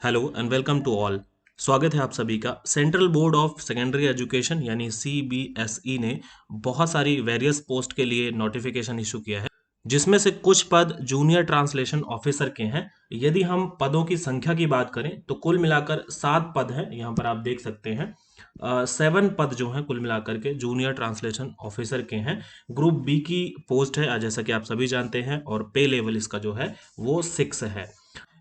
Hello and welcome to all. स्वागत है आप सभी का। Central board of secondary education यानी सीबीएसई ने बहुत सारी वेरियस पोस्ट के लिए नोटिफिकेशन इशू किया है, जिसमें से कुछ पद जूनियर ट्रांसलेशन ऑफिसर के हैं। यदि हम पदों की संख्या की बात करें तो कुल मिलाकर 7 पद हैं। यहाँ पर आप देख सकते हैं 7 पद जो हैं कुल मिलाकर के जूनियर ट्रांसलेशन ऑफिसर के हैं। ग्रुप बी की पोस्ट है, जैसा कि आप सभी जानते हैं, और पे लेवल इसका जो है वो 6 है।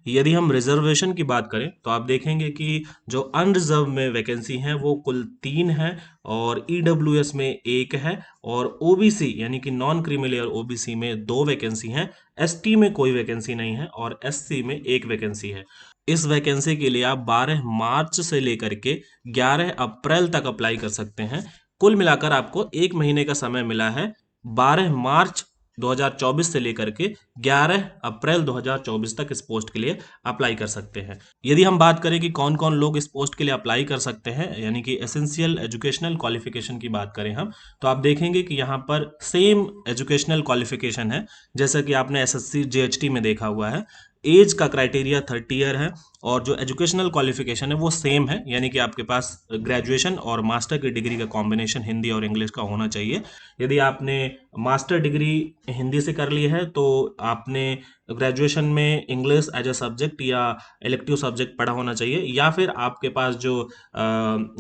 यदि हम रिजर्वेशन की बात करें तो आप देखेंगे कि जो अनरिजर्व में वैकेंसी हैं वो कुल 3 है, और ईडब्ल्यूएस में 1 है, और ओबीसी यानी कि नॉन क्रीमी लेयर ओबीसी में 2 वैकेंसी हैं। एसटी में कोई वैकेंसी नहीं है और एससी में 1 वैकेंसी है। इस वैकेंसी के लिए आप 12 मार्च से लेकर के 11 अप्रैल तक अप्लाई कर सकते हैं। कुल मिलाकर आपको 1 महीने का समय मिला है। 12 मार्च 2024 से लेकर के 11 अप्रैल 2024 तक इस पोस्ट के लिए अप्लाई कर सकते हैं। यदि हम बात करें कि कौन कौन लोग इस पोस्ट के लिए अप्लाई कर सकते हैं, यानी कि एसेंशियल एजुकेशनल क्वालिफिकेशन की बात करें हम, तो आप देखेंगे कि यहाँ पर सेम एजुकेशनल क्वालिफिकेशन है जैसा कि आपने एसएससी जेएचटी में देखा हुआ है। एज का क्राइटेरिया 30 ईयर है, और जो एजुकेशनल क्वालिफिकेशन है वो सेम है, यानी कि आपके पास ग्रेजुएशन और मास्टर की डिग्री का कॉम्बिनेशन हिंदी और इंग्लिश का होना चाहिए। यदि आपने मास्टर डिग्री हिंदी से कर ली है तो आपने ग्रेजुएशन में इंग्लिश एज अ सब्जेक्ट या इलेक्टिव सब्जेक्ट पढ़ा होना चाहिए, या फिर आपके पास जो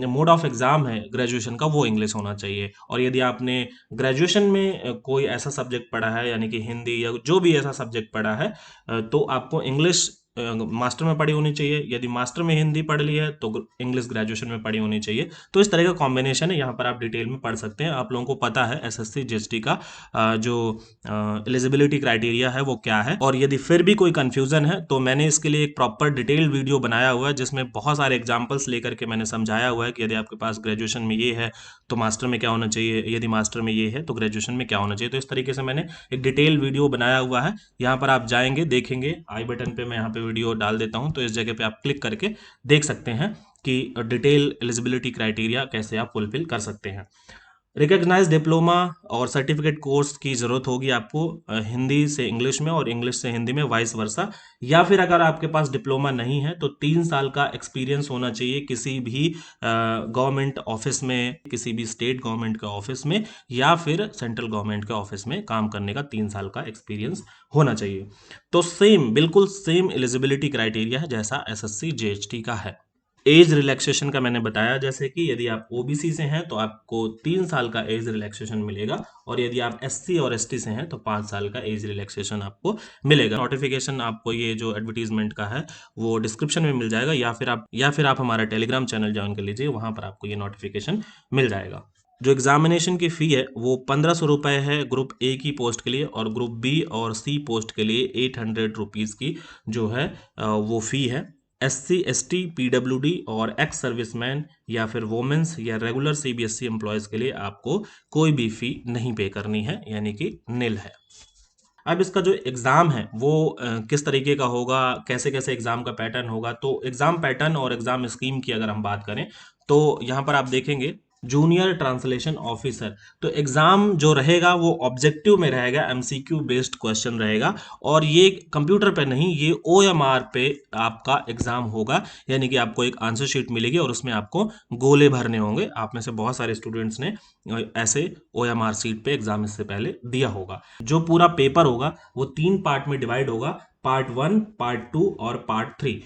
मोड ऑफ एग्जाम है ग्रेजुएशन का वो इंग्लिश होना चाहिए। और यदि आपने ग्रेजुएशन में कोई ऐसा सब्जेक्ट पढ़ा है, यानी कि हिंदी या जो भी ऐसा सब्जेक्ट पढ़ा है, तो आपको इंग्लिश मास्टर में पढ़ी होनी चाहिए। यदि मास्टर में हिंदी पढ़ ली है तो इंग्लिश ग्रेजुएशन में पढ़ी होनी चाहिए। तो इस तरह का कॉम्बिनेशन है, यहाँ पर आप डिटेल में पढ़ सकते हैं। आप लोगों को पता है एसएससी जीएसटी का जो एलिजिबिलिटी क्राइटेरिया है वो क्या है। और यदि फिर भी कोई कंफ्यूजन है तो मैंने इसके लिए एक प्रॉपर डिटेल वीडियो बनाया हुआ है, जिसमें बहुत सारे एग्जाम्पल्स लेकर के मैंने समझाया हुआ है कि यदि आपके पास ग्रेजुएशन में ये है तो मास्टर में क्या होना चाहिए, यदि मास्टर में ये है तो ग्रेजुएशन में क्या होना चाहिए। तो इस तरीके से मैंने एक डिटेल वीडियो बनाया हुआ है। यहाँ पर आप जाएंगे, देखेंगे, आई बटन पे मैं यहाँ पे वीडियो डाल देता हूँ, तो इस जगह पे आप क्लिक करके देख सकते हैं कि डिटेल एलिजिबिलिटी क्राइटेरिया कैसे आप फुलफिल कर सकते हैं। रिकॉग्नाइज डिप्लोमा और सर्टिफिकेट कोर्स की ज़रूरत होगी आपको हिंदी से इंग्लिश में और इंग्लिश से हिंदी में, वाइस वर्सा। या फिर अगर आपके पास डिप्लोमा नहीं है तो 3 साल का एक्सपीरियंस होना चाहिए किसी भी गवर्नमेंट ऑफिस में, किसी भी स्टेट गवर्नमेंट के ऑफिस में, या फिर सेंट्रल गवर्नमेंट के ऑफिस में काम करने का 3 साल का एक्सपीरियंस होना चाहिए। तो सेम, बिल्कुल सेम एलिजिबिलिटी क्राइटेरिया है जैसा एसएससी जेएचटी का है। एज रिलैक्सेशन का मैंने बताया, जैसे कि यदि आप ओबीसी से हैं तो आपको 3 साल का एज रिलैक्सेशन मिलेगा, और यदि आप एससी और एसटी से हैं तो 5 साल का एज रिलैक्सेशन आपको मिलेगा। नोटिफिकेशन आपको ये जो एडवर्टीजमेंट का है वो डिस्क्रिप्शन में मिल जाएगा, या फिर आप हमारा टेलीग्राम चैनल ज्वाइन कर लीजिए, वहां पर आपको ये नोटिफिकेशन मिल जाएगा। जो एग्जामिनेशन की फ़ी है वो 1500 रुपये है ग्रुप ए की पोस्ट के लिए, और ग्रुप बी और सी पोस्ट के लिए 800 रुपीज़ की जो है वो फ़ी है। एससी एसटी पीडब्ल्यूडी और एक्स सर्विसमैन या फिर वोमेन्स या रेगुलर सीबीएसई एम्प्लॉयज़ के लिए आपको कोई भी फ़ी नहीं पे करनी है, यानी कि निल है। अब इसका जो एग्ज़ाम है वो किस तरीके का होगा, कैसे कैसे एग्ज़ाम का पैटर्न होगा। तो एग्ज़ाम पैटर्न और एग्ज़ाम स्कीम की अगर हम बात करें तो यहाँ पर आप देखेंगे जूनियर ट्रांसलेशन ऑफिसर। तो एग्ज़ाम जो रहेगा वो ऑब्जेक्टिव में रहेगा, एमसीक्यू बेस्ड क्वेश्चन रहेगा, और ये कंप्यूटर पे नहीं, ये ओएमआर पे आपका एग्ज़ाम होगा। यानी कि आपको एक आंसर शीट मिलेगी और उसमें आपको गोले भरने होंगे। आप में से बहुत सारे स्टूडेंट्स ने ऐसे ओएमआर सीट पे एग्ज़ाम इससे पहले दिया होगा। जो पूरा पेपर होगा वो 3 पार्ट में डिवाइड होगा, पार्ट 1, पार्ट 2 और पार्ट 3।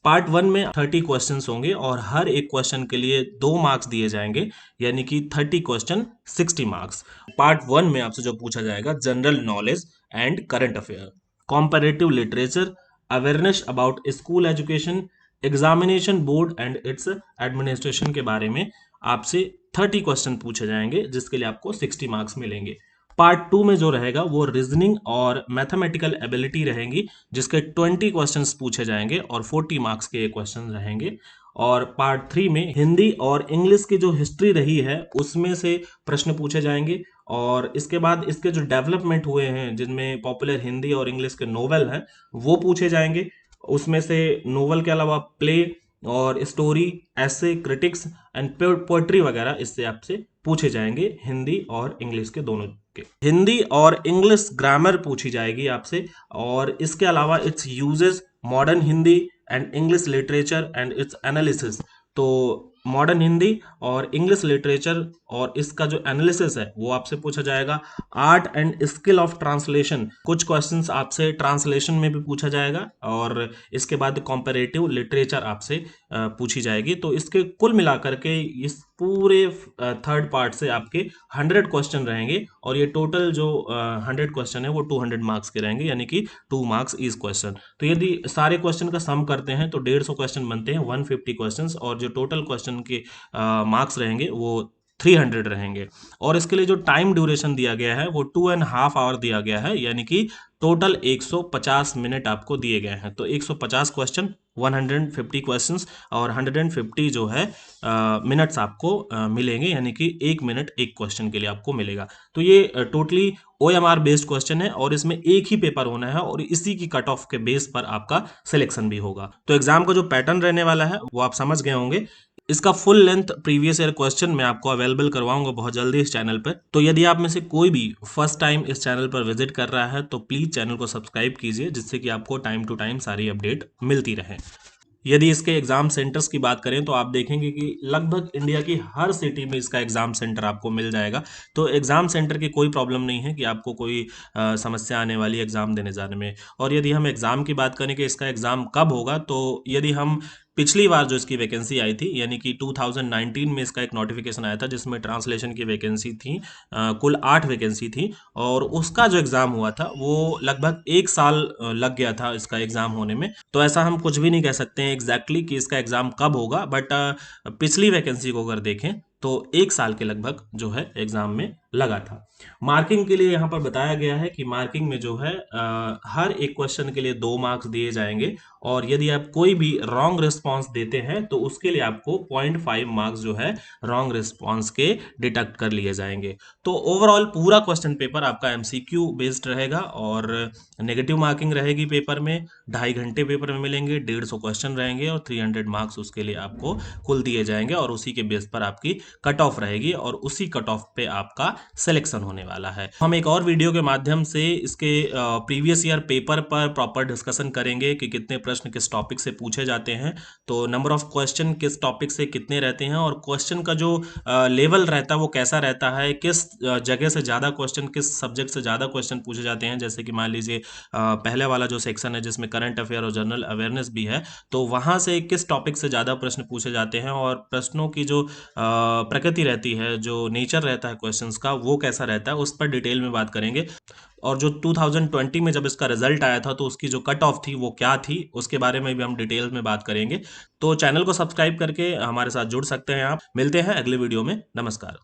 पार्ट 1 में 30 क्वेश्चंस होंगे और हर एक क्वेश्चन के लिए 2 मार्क्स दिए जाएंगे, यानी कि 30 क्वेश्चन 60 मार्क्स। पार्ट 1 में आपसे जो पूछा जाएगा general knowledge and current affair, comparative literature, awareness about school education, examination board and its administration के बारे में आपसे 30 क्वेश्चन पूछे जाएंगे, जिसके लिए आपको 60 मार्क्स मिलेंगे। पार्ट 2 में जो रहेगा वो रीजनिंग और मैथमेटिकल एबिलिटी रहेंगी, जिसके 20 क्वेश्चंस पूछे जाएंगे और 40 मार्क्स के क्वेश्चन रहेंगे। और पार्ट 3 में हिंदी और इंग्लिश की जो हिस्ट्री रही है उसमें से प्रश्न पूछे जाएंगे, और इसके बाद इसके जो डेवलपमेंट हुए हैं जिनमें पॉपुलर हिंदी और इंग्लिश के नोवेल हैं वो पूछे जाएंगे। उसमें से नोवेल के अलावा प्ले और स्टोरी, ऐसे, क्रिटिक्स एंड पोएट्री वगैरह इससे आपसे पूछे जाएंगे, हिंदी और इंग्लिश के दोनों के। हिंदी और इंग्लिश ग्रामर पूछी जाएगी आपसे, और इसके अलावा it's uses, modern Hindi, and English literature and it's analysis. तो मॉडर्न हिंदी और इंग्लिश लिटरेचर और इसका जो एनालिसिस है वो आपसे पूछा जाएगा। Art and skill of translation, कुछ क्वेश्चंस आपसे ट्रांसलेशन में भी पूछा जाएगा, और इसके बाद कंपैरेटिव लिटरेचर आपसे पूछी जाएगी। तो इसके कुल मिलाकर के इस पूरे थर्ड पार्ट से आपके 100 क्वेश्चन रहेंगे, और ये टोटल जो 100 क्वेश्चन है वो 200 मार्क्स के रहेंगे, यानी कि 2 मार्क्स ईच क्वेश्चन। तो यदि सारे क्वेश्चन का सम करते हैं तो 150 क्वेश्चन बनते हैं, 150 क्वेश्चंस, और जो टोटल क्वेश्चन के मार्क्स रहेंगे वो 300 रहेंगे। और इसके लिए जो टाइम ड्यूरेशन दिया गया है वो 2.5 आवर दिया गया है, यानी कि टोटल 150 मिनट आपको दिए गए हैं। तो 150 क्वेश्चन, 150 क्वेश्चंस, और 150 जो है मिनट्स आपको मिलेंगे, यानी कि 1 मिनट एक क्वेश्चन के लिए आपको मिलेगा। तो ये टोटली OMR बेस्ड क्वेश्चन है, और इसमें एक ही पेपर होना है, और इसी की कट ऑफ के बेस पर आपका सिलेक्शन भी होगा। तो एग्जाम का जो पैटर्न रहने वाला है वो आप समझ गए होंगे। इसका full length previous year question मैं आपको अवेलेबल करवाऊंगा बहुत जल्दी इस चैनल पर। तो यदि आप में से कोई भी फर्स्ट टाइम इस चैनल पर विजिट कर रहा है तो प्लीज चैनल को सब्सक्राइब कीजिए, जिससे कि आपको टाइम टू टाइम सारी अपडेट मिलती रहे। यदि इसके एग्जाम सेंटर्स की बात करें तो आप देखेंगे कि लगभग इंडिया की हर सिटी में इसका एग्जाम सेंटर आपको मिल जाएगा। तो एग्जाम सेंटर की कोई प्रॉब्लम नहीं है कि आपको कोई समस्या आने वाली है एग्जाम देने जाने में। और यदि हम एग्जाम की बात करें कि इसका एग्जाम कब होगा, तो यदि हम पिछली बार जो इसकी वैकेंसी आई थी, यानी कि 2019 में इसका एक नोटिफिकेशन आया था जिसमें ट्रांसलेशन की वैकेंसी थी, कुल 8 वैकेंसी थी, और उसका जो एग्जाम हुआ था वो लगभग 1 साल लग गया था इसका एग्जाम होने में। तो ऐसा हम कुछ भी नहीं कह सकते हैं एग्जैक्टली कि इसका एग्जाम कब होगा, बट पिछली वैकेंसी को अगर देखें तो 1 साल के लगभग जो है एग्जाम में लगा था। मार्किंग के लिए यहाँ पर बताया गया है कि मार्किंग में जो है हर एक क्वेश्चन के लिए 2 मार्क्स दिए जाएंगे, और यदि आप कोई भी रॉन्ग रिस्पॉन्स देते हैं तो उसके लिए आपको 0.5 मार्क्स जो है रॉन्ग रिस्पॉन्स के डिडक्ट कर लिए जाएंगे। तो ओवरऑल पूरा क्वेश्चन पेपर आपका MCQ बेस्ड रहेगा, और नेगेटिव मार्किंग रहेगी पेपर में। 2.5 घंटे पेपर में मिलेंगे, 150 क्वेश्चन रहेंगे, और 300 मार्क्स उसके लिए आपको कुल दिए जाएंगे, और उसी के बेस पर आपकी कट ऑफ रहेगी, और उसी कट ऑफ पे आपका सिलेक्शन होने वाला है। हम एक और वीडियो के माध्यम से इसके प्रीवियस ईयर पेपर पर प्रॉपर डिस्कशन करेंगे कि कितने प्रश्न किस टॉपिक से पूछे जाते हैं, तो नंबर ऑफ क्वेश्चन किस टॉपिक से कितने रहते हैं, और क्वेश्चन का जो लेवल रहता है वो कैसा रहता है, किस जगह से ज़्यादा क्वेश्चन, किस सब्जेक्ट से ज़्यादा क्वेश्चन पूछे जाते हैं। जैसे कि मान लीजिए पहले वाला जो सेक्शन है जिसमें करंट अफेयर और जनरल अवेयरनेस भी है, तो वहाँ से किस टॉपिक से ज़्यादा प्रश्न पूछे जाते हैं, और प्रश्नों की जो प्रकृति रहती है, जो नेचर रहता है क्वेश्चंस का, वो कैसा रहता है, उस पर डिटेल में बात करेंगे। और जो 2020 में जब इसका रिजल्ट आया था तो उसकी जो कट ऑफ थी वो क्या थी, उसके बारे में भी हम डिटेल में बात करेंगे। तो चैनल को सब्सक्राइब करके हमारे साथ जुड़ सकते हैं आप। मिलते हैं अगले वीडियो में। नमस्कार।